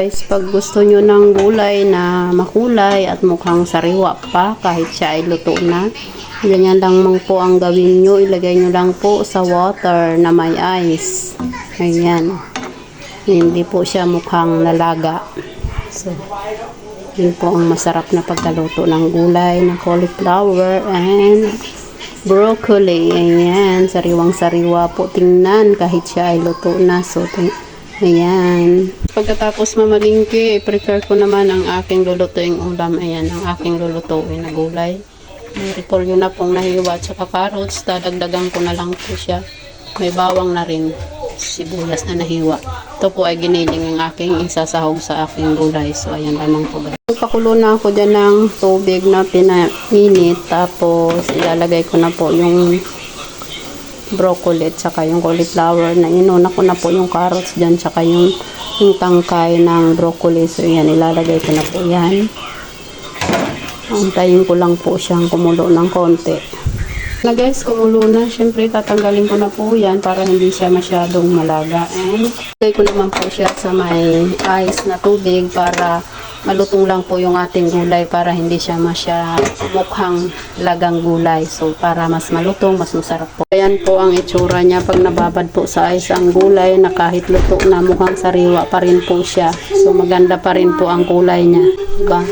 Guys, pag gusto nyo ng gulay na makulay at mukhang sariwa pa kahit siya ay luto na, ganyan lang po ang gawin nyo. Ilagay nyo lang po sa water na may ice. Ayan. Hindi po siya mukhang lalaga. So, yun po ang masarap na pagkaluto ng gulay na cauliflower and broccoli. Ayan. Sariwang-sariwa po tingnan kahit siya ay luto na. So, ayan. Pagkatapos mamalingki, i-prepare ko naman ang aking lulutuing ulam. Ayan, ang aking lulutuin na gulay. May repolyo na pong nahiwa at saka carrots. Dadagdagan ko na lang po siya. May bawang na rin. Sibuyas na nahiwa. Ito po ay giniling ang aking isasahog sa aking gulay. So, ayan lamang po. Pakulo na ako dyan ng tubig na pinainit. Tapos, ilalagay ko na po yung broccoli at saka yung cauliflower na inuna ko na po yung carrots dyan saka yung tangkay ng broccoli. So yan, ilalagay ko na po yan. Antayin ko lang po siyang kumulo ng konti na guys. Kumulo na, syempre tatanggalin ko na po yan para hindi siya masyadong malaga, and ilagay ko naman po siya sa may ice na tubig para malutong lang po yung ating gulay, para hindi siya mukhang lagang gulay. So, para mas malutong, mas masarap po. Ayan po ang itsura niya pag nababad po sa ice ang gulay, na kahit luto na mukhang sariwa pa rin po siya. So, maganda pa rin po ang kulay niya. Diba?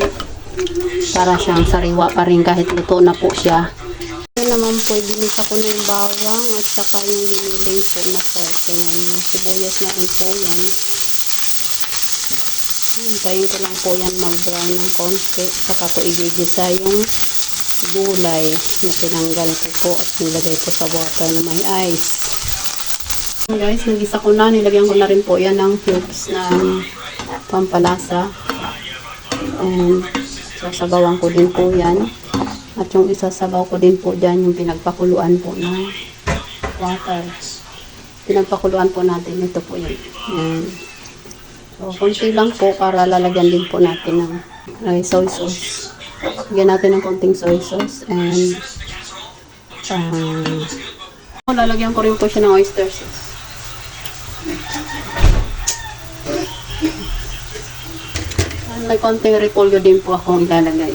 Para siyang sariwa pa rin kahit luto na po siya. Ayan naman po, binisa ko na yung bawang at saka yung giniling po na salt. Ayan, yung sibuyas na rin po yan. Hintayin ko lang po yan mag-brown ng konti. Saka ko igigisa yung gulay na tinanggal ko po at nilagay ko sa water na may ice. Guys, nagisa ko na. Nilagyan ko na rin po yan ng cubes ng pampalasa. And sasabawan ko din po yan. At yung isasabaw ko din po dyan yung pinagpakuluan po ng water. Pinagpakuluan po natin. Ito po yan. And so, konti lang po para lalagyan din po natin ng soy sauce. Lagyan natin ng konting soy sauce. And lalagyan ko rin po siya ng oyster sauce. And may konting repolyo din po akong ilalagay.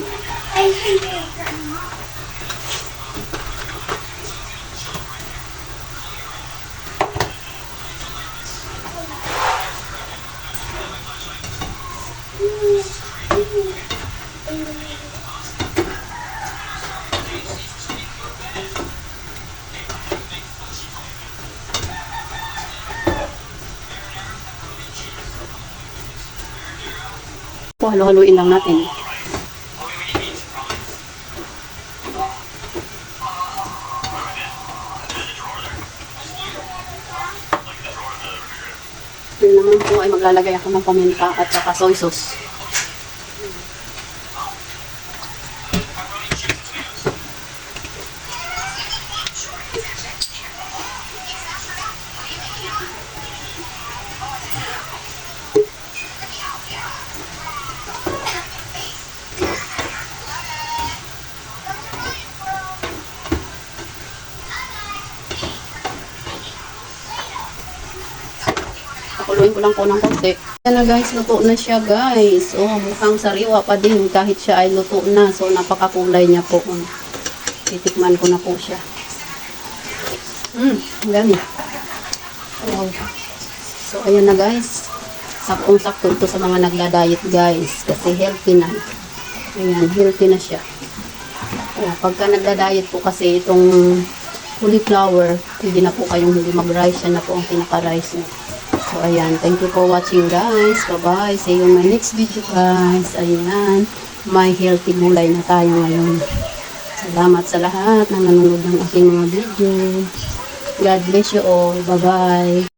Halo-haluin lang natin. Yun naman po ay maglalagay ako ng paminta at saka soy sauce. Pakuluin ko lang po ng konti. Ayan na guys, luto na siya guys. Oh, mukhang sariwa pa din kahit siya ay luto na. So, napakakulay niya po. Titikman ko na po siya. Gani. Wow. So, ayan na guys. Saktong-sakto ito sa mga nagda-diet guys. Kasi healthy na. Ayan, healthy na siya. Oh, pagka nagda-diet po kasi itong cauliflower, hindi na po kayong hindi mag-rice. Yan na po ang pinaka-rice niya. So, ayan. Thank you for watching, guys. Bye-bye. See you in my next video, guys. Ayan. May healthy gulay na tayo ngayon. Salamat sa lahat na nanonood ng aking mga video. God bless you all. Bye-bye.